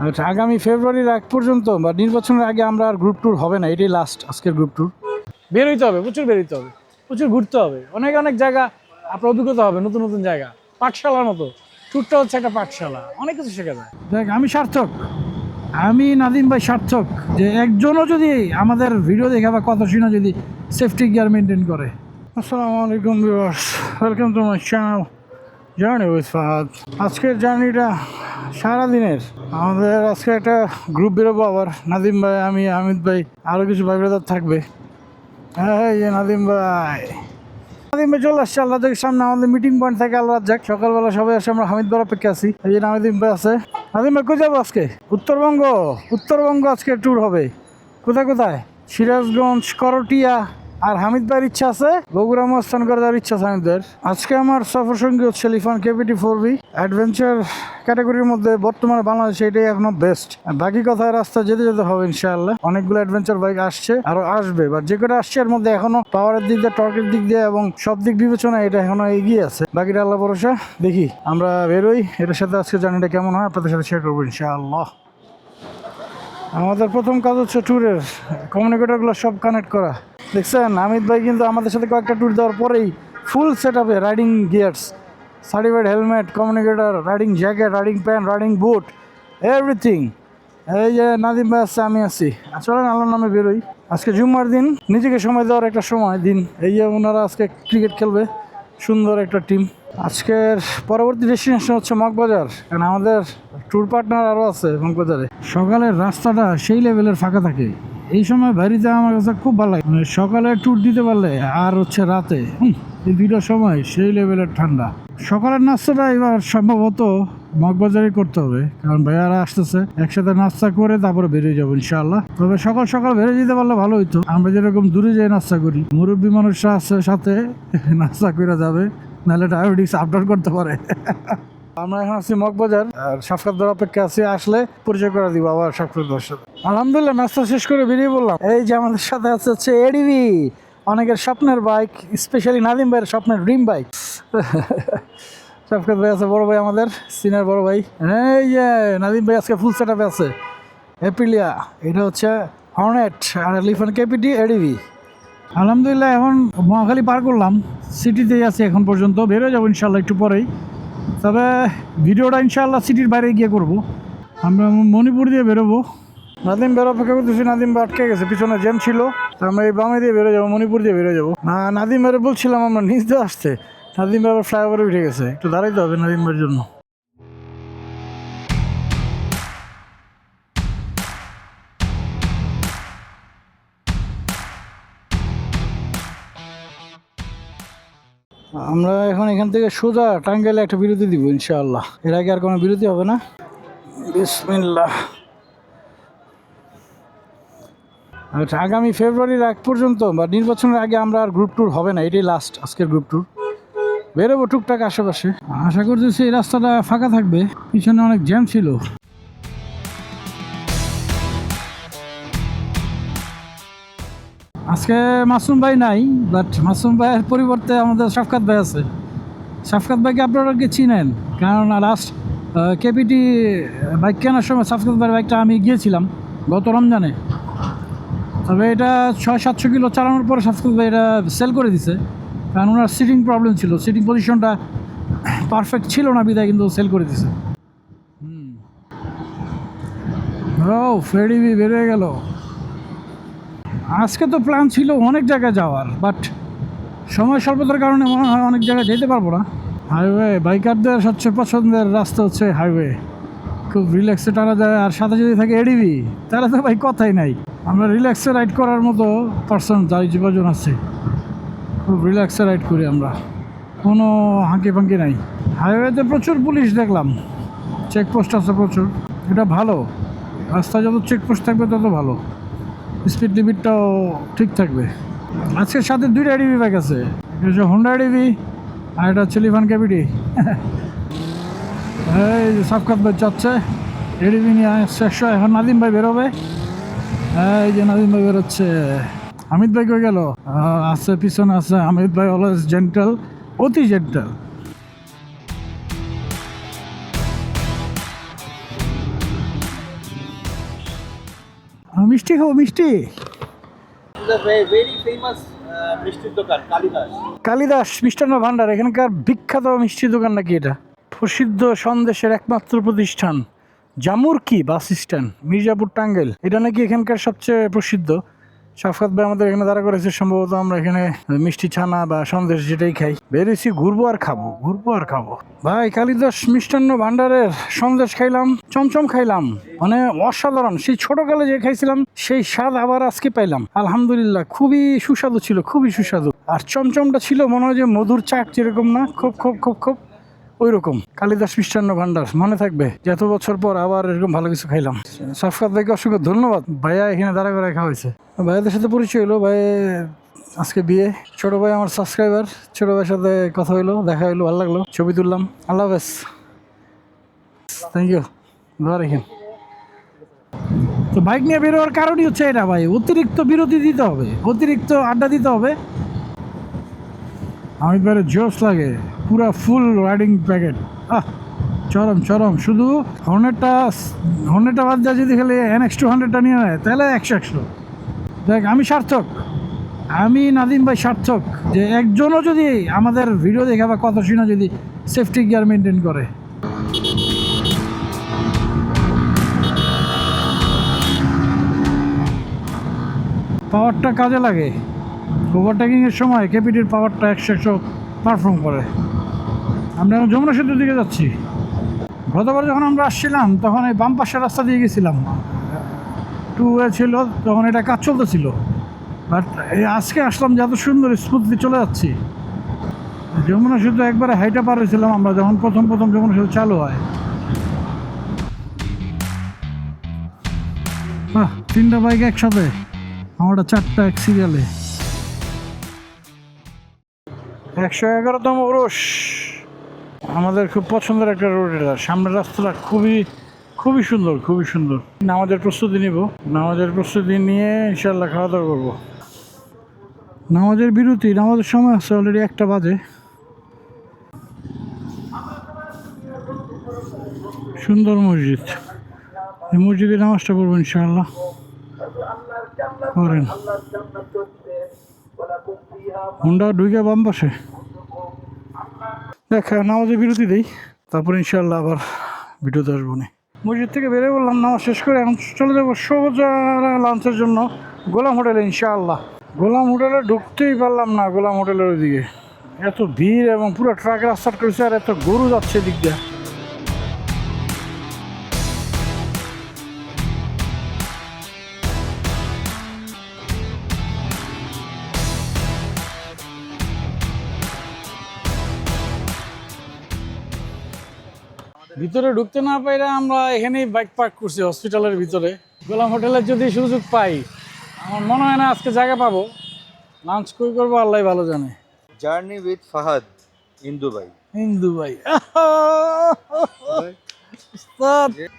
আচ্ছা, আগামী ফেব্রুয়ারির আগ পর্যন্ত বা নির্বাচনের আগে আমরা আর গ্রুপ ট্যুর হবে না, এটাই লাস্ট আজকের গ্রুপ ট্যুর। বের হইতে হবে, প্রচুর বের হইতে হবে, প্রচুর ঘুরতে হবে, অনেক অনেক জায়গা আপনার অভিজ্ঞতা হবে, নতুন নতুন জায়গা, পাঠশালার মতো। ট্যুরটা হচ্ছে একটা পাঠশালা, অনেক কিছু শেখা যায়। দেখ, আমি সার্থক, আমি নাদিম ভাই সার্থক যে একজনও যদি আমাদের ভিডিও দেখে বা কথা শুনে যদি সেফটি গিয়ার মেনটেন করে। আসসালামু আলাইকুম viewers, welcome to my channel journey with Fahad. আজকের জার্নিটা সারাদিনের। আমাদের আজকে একটা গ্রুপ বেরোবো আবার, নাদিম ভাই, আমি, হামিদ ভাই, আরও কিছু ভাই ব্রাদার থাকবে। হ্যাঁ, এই যে নাদিম ভাই চলে আসছে আল্লাহ থেকে সামনে। আমাদের মিটিং পয়েন্ট থেকে আল্লাহ যাক, সকালবেলা সবাই আসে, আমরা হামিদ ভাই অপেক্ষা আছি। এই যে নাদিম ভাই আছে। নাদিম ভাই কোথায় যাবো আজকে? উত্তরবঙ্গ আজকে ট্যুর হবে। কোথায় কোথায়? সিরাজগঞ্জ, করটিয়া। আর হামিদ ভাইয়ের ইচ্ছা আছে বগুড়া মস্তান করে যাওয়ার ইচ্ছা আছে হামিদ ভাইয়ের। আজকে আমার সফর সঙ্গী হচ্ছে লিফান কেপিটি 4V। অ্যাডভেঞ্চার ক্যাটাগরির মধ্যে বর্তমানে বাংলাদেশে এটাই এখনো বেস্ট। বাকি কথায় রাস্তা যেতে যেতে হবে ইনশাআল্লাহ। অনেকগুলো অ্যাডভেঞ্চার বাইক আসছে, আরো আসবে, বাট যে কটা আসছে এর মধ্যে এখনো পাওয়ারের দিক দিয়ে, টর্কের দিক দিয়ে এবং সব দিক বিবেচনায় এটা এখনো এগিয়ে আছে। বাকিটা আল্লাহ ভরসা। দেখি আমরা বেরোই, এটার সাথে আজকে জার্নিটা কেমন হয় আপনাদের সাথে শেয়ার করবো ইনশাআল্লাহ। আমাদের প্রথম কাজ হচ্ছে ট্যুরের কমিউনিকেটরগুলো সব কানেক্ট করা। দেখছেন হামিদ ভাই কিন্তু আমাদের সাথে কয়েকটা ট্যুর দেওয়ার পরেই ফুল সেট আপে riding gears, certified helmet, communicator, riding jacket, riding pant, riding boot, everything. এই যে নাদিম ভাই আছে, আমি আছি। চলেন আল্লাহর নামে বেরোই। আজকে জুম্মার দিন, নিজেকে সময় দেওয়ার একটা সময় দিন। এই যে ওনারা আজকে ক্রিকেট খেলবে, সুন্দর একটা টিম। আজকের পরবর্তী ডেস্টিনেশন হচ্ছে মগবাজার, কারণ আমাদের ট্যুর পার্টনার আরও আছে মগবাজারে। সকালের রাস্তাটা সেই লেভেলের ফাঁকা থাকে, এই সময় বাড়িতে আমার কাছে খুব ভালো লাগে। মানে সকালে ট্যুর দিতে পারলে আর হচ্ছে রাতে, এই দুইটা সময় সেই লেভেলের ঠান্ডা। সকালের নাস্তাটা এবার সম্ভবত মগবাজারই করতে হবে, কারণ ভাইয়ারা আসতেছে, একসাথে নাস্তা করে তারপরে বেরিয়ে যাবো ইনশাআল্লাহ। তবে সকাল সকাল বেরিয়ে যেতে পারলে ভালো হইতো। আমরা যেরকম দূরে যেয়ে নাস্তা করি, মুরব্বী মানুষরা আছে সাথে, নাস্তা করে যাবে, নাহলে ডায়াবেটিস আপডাউন করতে পারে। আমরা এখন আছি মগবাজার, আর সাফকাতদার অপেক্ষা আছি, আসলে পরিচয় করে দিব আবার সাফকাতদার সাথে। আলহামদুলিল্লাহ নাস্তা শেষ করে বেরিয়ে বললাম। এই যে আমাদের সাথে আছে হচ্ছে এডিভি, অনেকের স্বপ্নের বাইক, স্পেশালি নাদিম ভাইয়ের স্বপ্নের ড্রিম বাইক। সাফকাত ভাই আছে, বড় ভাই, আমাদের সিনিয়র বড় ভাই। এই যে নাদিম ভাই আজকে ফুল সেট আপে আছে। এপ্রিলিয়া, এটা হচ্ছে হর্নেট, আর লিফান কেপিটি এডিভি। আলহামদুলিল্লাহ এখন মহাখালী পার করলাম, সিটিতেই আছি এখন পর্যন্ত। বেরোয় যাবো ইনশাল্লাহ একটু পরেই। তবে ভিডিওটা ইনশাআল্লাহ সিটির বাইরে গিয়ে করব। আমরা মণিপুর দিয়ে বেরোবো। নাদিম বের অপেক্ষা করতেছি, নাদিম আটকে গেছে, পিছনে জ্যাম ছিল। আমরা এই বামে দিয়ে বেরো যাবো, মণিপুর দিয়ে বেরো যাবো। নাদিম বের বলছিলাম আমরা নিচ দিয়ে আসতে, নাদিম আবার ফ্লাইওভারে উঠে গেছে, একটু দাঁড়াইতে হবে নাদিম বের জন্য। আমরা এখন এখান থেকে সোজা টাঙ্গাইলে একটা বিরতি দিব ইনশাআল্লাহ। এর আগে আর কোনো বিরতি হবে না। বিসমিল্লাহ। আচ্ছা, আগামী ফেব্রুয়ারির আগ পর্যন্ত বা নির্বাচনের আগে আমরা আর গ্রুপ ট্যুর হবে না, এটাই লাস্ট আজকের গ্রুপ ট্যুর। বেরোবো টুকটাক আশেপাশে, আশা করতেছি এই রাস্তাটা ফাঁকা থাকবে, পিছনে অনেক জ্যাম ছিল। আজকে মাসুম ভাই নাই, বাট মাসুম ভাইয়ের পরিবর্তে আমাদের সাফকাত ভাই আছে। সাফকাত ভাইকে আপনারা কি চিনেন, কারণ লাস্ট কেপিটি বাইক কেনার সময় সাফকাত ভাইয়ের বাইকটা আমি গিয়েছিলাম গত রমজানে। তবে এটা 600-700 কিলো চালানোর পরে সাফকাত ভাই এটা সেল করে দিছে, কারণ ওনার সিটিং প্রবলেম ছিল, সিটিং পজিশনটা পারফেক্ট ছিল না, বিদায় কিন্তু সেল করে দিছে। ও ফেডিবি বেরিয়ে গেল। আজকে তো প্ল্যান ছিল অনেক জায়গায় যাওয়ার, বাট সময় স্বল্পতার কারণে মনে হয় অনেক জায়গায় যেতে পারবো না। হাইওয়ে বাইকারদের সবচেয়ে পছন্দের রাস্তা হচ্ছে হাইওয়ে, খুব রিল্যাক্সে টানা যায়। আর সাথে যদি থাকে এডিবি, তাহলে তো ভাই কথাই নাই। আমরা রিল্যাক্সে রাইড করার মতো পার্সন যাই জীবন আছে, খুব রিল্যাক্সে রাইড করি আমরা, কোনো হাঁকি ফাঁকি নাই। হাইওয়েতে প্রচুর পুলিশ দেখলাম, চেকপোস্ট আছে প্রচুর, এটা ভালো। রাস্তায় যত চেকপোস্ট থাকবে তত ভালো, স্পিড লিমিটটাও ঠিক থাকবে। আজকের সাথে দুইটা এডিবি বাইক আছে, এটা হচ্ছে হোন্ডা এডিবি আর এটা হচ্ছে লিফান কেপিটি। এই যে সাফকাত ভাই যাচ্ছে এডিবি নিয়ে শেষ। এখন নাদিম ভাই বেরোবে। এই যে নাদিম ভাই বেরোচ্ছে। হামিদ ভাই কই গেল? আছে পিছনে আছে হামিদ ভাই, অলওয়েজ জেন্টাল, অতি জেন্টাল। মিষ্টি খাবো, মিষ্টি। very famous মিষ্টির দোকান কালিদাস। কালিদাস মিষ্টান্ন ভান্ডার এখানকার বিখ্যাত মিষ্টির দোকান নাকি এটা? প্রসিদ্ধ সন্দেশের একমাত্র প্রতিষ্ঠান জামুরকি বাস স্ট্যান্ড, মির্জাপুর, টাঙ্গাইল। এটা নাকি এখানকার সবচেয়ে প্রসিদ্ধ। সাফকাত ভাই আমাদের এখানে দাঁড়া করেছে, সম্ভবত আমরা এখানে মিষ্টি ছানা বা সন্দেশ যেটাই খাই। বেরিয়েছি ঘুরবো আর খাবো, ঘুরবো আর খাবো। ভাই কালিদাস মিষ্টান্ন ভান্ডারের সন্দেশ খাইলাম, চমচম খাইলাম, মানে অসাধারণ। সেই ছোটকালে যে খাইছিলাম সেই স্বাদ আবার আজকে পাইলাম, আলহামদুলিল্লাহ। খুবই সুস্বাদু ছিল, খুবই সুস্বাদু। আর চমচমটা ছিল মনে হয় যে মধুর চাক যেরকম না, খুব খুব খুব খুব ওই রকম। কালিদাস মিষ্টান্ন ভান্ডার, মনে থাকবে যে এত বছর পর আবার এরকম ভালো কিছু খাইলাম। সাফকাত ভাইকে অসংখ্য ধন্যবাদ, ভাইয়া এখানে দাঁড়া করে খাওয়াইছে। ভাইয়াদের সাথে পরিচয় হলো, ভাই আজকে বিয়ে। ছোট ভাই আমার সাবস্ক্রাইবার, ছোট ভাইয়ের সাথে কথা হইলো, দেখা হইলো, ভালো লাগলো, ছবি তুললাম। আল্লাহ হাফেজ, থ্যাংক ইউ, দোয়া রেখেন। তো বাইক নিয়ে বেরোয়ার কারণই হচ্ছে এটা ভাই, অতিরিক্ত বিরতি দিতে হবে, অতিরিক্ত আড্ডা দিতে হবে। আমি পরে জোশ লাগে, পুরা ফুল রাইডিং প্যাকেট। চরম চরম। শুধু হর্নেটটা বাদ দেওয়া যদি খালি NX200টা নিয়ে নেয় তাহলে 100 দেখ আমি সার্থক, আমি নাদিম ভাই সার্থক যে একজনও যদি আমাদের ভিডিও দেখে বা কথা শুনে যদি সেফটি গিয়ার মেনটেন করে। পাওয়ারটা কাজে লাগে, ওভারটেকিংয়ের সময় কেপিটির পাওয়ারটা 100 পারফর্ম করে। আমরা এখন যমুনা সেতুর দিকে যাচ্ছি। গতবার যখন আমরা আসছিলাম তখন এই বাম পাশের রাস্তা দিয়ে গেছিলাম, 2 ওয়ে ছিল, তখন এটা কাজ চলতেছিল। বাট এই আজকে আসলাম যে এত সুন্দর স্মুথলি চলে যাচ্ছি। যমুনা সেতু একবারে হাইটা পার হয়েছিলাম আমরা যখন প্রথম যমুনা সেতু চালু হয়। 3টা বাইক একসাথে, আমরা 4টা এক সিরিয়ালে। 111তম ওরস আমাদের খুব পছন্দের একটা রোড। এটা সামনের রাস্তাটা খুবই সুন্দর, খুবই সুন্দর। নামাজের প্রস্তুতি নিব, নামাজের প্রস্তুতি নিয়ে ইনশাল্লাহ খাওয়া দাওয়া করবো। নামাজের বিরতি, নামাজের সময় আছে অলরেডি 1টা বাজে। সুন্দর মসজিদ, এই মসজিদে নামাজটা করবো ইনশাআল্লাহ। করেন হুন্ডা ঢুকে বাম পাশে। দেখ নামাজের বিরতি দেই, তারপর ইনশাআল্লাহ আবার ভিডিওতে আসবো না। মসজিদ থেকে বেরিয়ে বললাম, নামাজ শেষ করে এখন চলে যাবো সোজা লাঞ্চের জন্য গোলাম হোটেলে ইনশাআল্লাহ। গোলাম হোটেলে ঢুকতেই পারলাম না, গোলাম হোটেলের ওইদিকে এত ভিড় এবং পুরো ট্রাক রাস্তা করেছে, আর এত গরু যাচ্ছে দিক দিয়ে। ভিতরে ঢুকতে না পাইলে আমরা এখানেই বাইক পার্ক করছি হসপিটালের ভিতরে। গোলাম হোটেলের যদি সুযোগ পাই, আমার মনে হয় না আজকে জায়গা পাবো। লাঞ্চ কই করবো আল্লাহ ভালো জানে। Journey with Fahad in Dubai.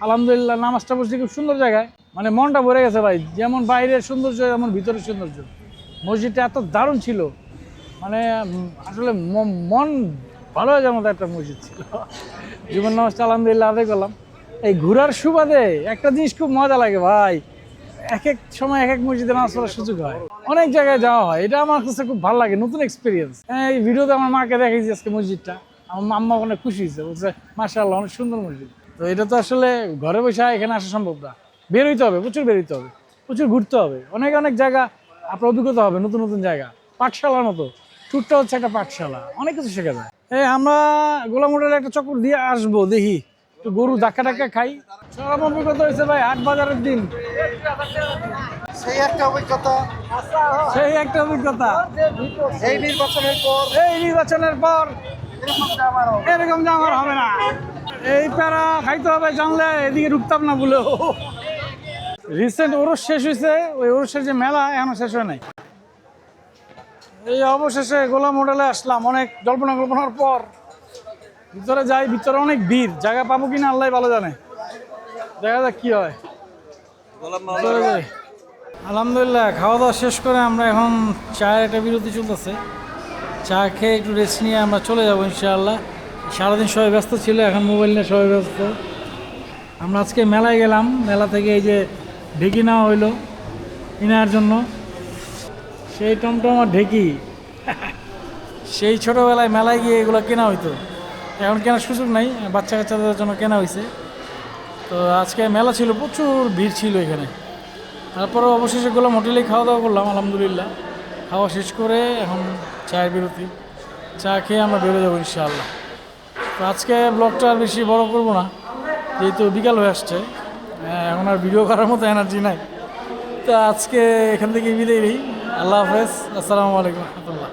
আলহামদুলিল্লাহ নামাজটা পড়ছি খুব সুন্দর জায়গায়, মানে মনটা ভরে গেছে ভাই। যেমন বাইরের সৌন্দর্য যেমন ভিতরের সৌন্দর্য। মসজিদটা এত দারুণ ছিল, মানে আসলে মন ভালো হয়ে যাওয়ার মতো একটা মসজিদ ছিল। জীবন নামাজটা আলহামদুলিল্লাহ আদায় করলাম। এই ঘোরার সুবাদে একটা জিনিস খুব মজা লাগে ভাই, এক এক সময় এক এক মসজিদে নামাজ পড়ার সুযোগ হয়, অনেক জায়গায় যাওয়া হয়। এটা আমার কাছে খুব ভালো লাগে, নতুন এক্সপিরিয়েন্স। এই ভিডিওতে আমার মাকে দেখাইছি আজকে মসজিদটা, আমার আম্মা অনেক খুশি হয়েছে, বলছে মাশাআল্লাহ অনেক সুন্দর মসজিদ। তো এটা তো আসলে ঘরে বসে এখানে আসা সম্ভব না, বের হইতে হবে, প্রচুর বের হইতে হবে, প্রচুর ঘুরতে হবে, অনেক জায়গা আপনার অভিজ্ঞতা হবে, নতুন জায়গা। পাঠশালার মতো ট্যুরটা হচ্ছে একটা পাঠশালা, অনেক কিছু শেখা যায়। আমরা গোলাম হোটেলে একটা চক্কর দিয়ে আসবো, দেখি একটু গরু ধাক্কা খাই। চরম অভিজ্ঞতা হয়েছে ভাই, হাট বাজারের দিন সেই একটা অভিজ্ঞতা, এই নির্বাচনের পর এরকম জামার হবে না। এই প্যারা খাইতে হবে জানলে এদিকে ঢুকতাম না বলে। রিসেন্ট ওরস শেষ হয়েছে, ওই ওরসের যে মেলা এখনো শেষ হয় নাই। এই অবশেষে গোলাম হোটেলে আসলাম, অনেক জল্পনার পর। ভিতরে যাই, ভিতরে অনেক ভিড়, জায়গা পাবো কিনা আল্লাহ ভালো জানে, দেখা যাক কি হয়। আলহামদুলিল্লাহ খাওয়া দাওয়া শেষ করে আমরা এখন চায়ের একটা বিরতি চলতেছে। চা খেয়ে একটু রেস্ট নিয়ে আমরা চলে যাবো ইনশাআল্লাহ। সারাদিন সবাই ব্যস্ত ছিল, এখন মোবাইল নিয়ে সবাই ব্যস্ত। আমরা আজকে মেলায় গেলাম, মেলা থেকে এই যে ঢেকি নেওয়া হইলো ইনার জন্য। সেই টমটম আর ঢেকি সেই ছোটোবেলায় মেলায় গিয়ে এগুলো কেনা হইতো, এখন কেনার সুযোগ নাই, বাচ্চা কাচ্চাদের জন্য কেনা হয়েছে। তো আজকে মেলা ছিল, প্রচুর ভিড় ছিল এখানে। তারপরে অবশেষে গেলাম হোটেলেই, খাওয়া দাওয়া করলাম আলহামদুলিল্লাহ। খাওয়া শেষ করে এখন চায়ের বিরতি, চা খেয়ে আমরা বেরো যাবো ইনশাআল্লাহ। তো আজকে ব্লগটা আর বেশি বড় করব না, যেহেতু বিকাল হয়ে আসছে, এখন আর ভিডিও করার মতো এনার্জি নাই। তো আজকে এখান থেকে বিদায় নিই। আল্লাহ হাফেজ, আসসালামু আলাইকুম রহমতুল্লাহ।